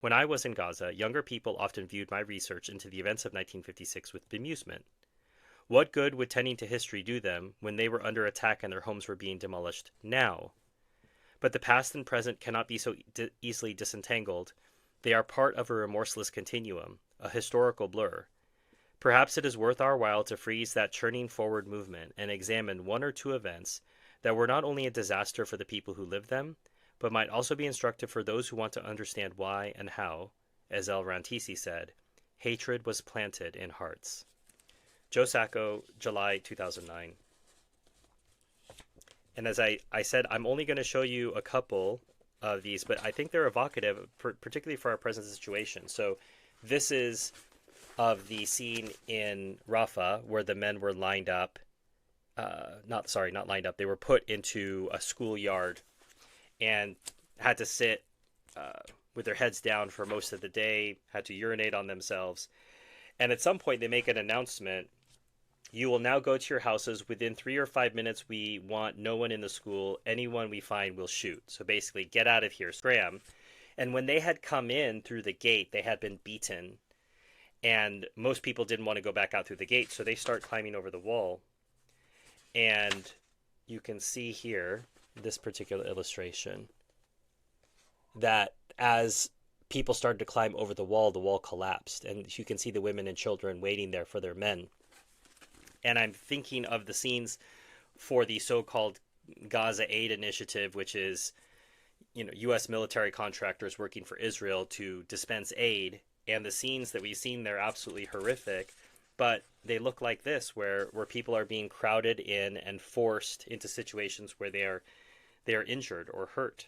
When I was in Gaza, younger people often viewed my research into the events of 1956 with bemusement. What good would tending to history do them when they were under attack and their homes were being demolished now? But the past and present cannot be so easily disentangled. They are part of a remorseless continuum, a historical blur. Perhaps it is worth our while to freeze that churning forward movement and examine one or two events that were not only a disaster for the people who lived them, but might also be instructive for those who want to understand why and how, as El Rantisi said, hatred was planted in hearts. Joe Sacco, July 2009. And as I said, I'm only going to show you a couple of these, but I think they're evocative, particularly for our present situation. So this is of the scene in Rafah where the men were lined up. Not lined up. They were put into a schoolyard and had to sit with their heads down for most of the day, had to urinate on themselves. And at some point, they make an announcement. You will now go to your houses. Within 3 or 5 minutes, we want no one in the school. Anyone we find, we'll shoot. So basically, get out of here, scram. And when they had come in through the gate, they had been beaten. And most people didn't want to go back out through the gate, so they start climbing over the wall. And you can see here, this particular illustration, that as people started to climb over the wall collapsed. And you can see the women and children waiting there for their men. And I'm thinking of the scenes for the so-called Gaza Aid Initiative, which is, U.S. military contractors working for Israel to dispense aid. And the scenes that we've seen there are absolutely horrific, but they look like this, where people are being crowded in and forced into situations where they are injured or hurt.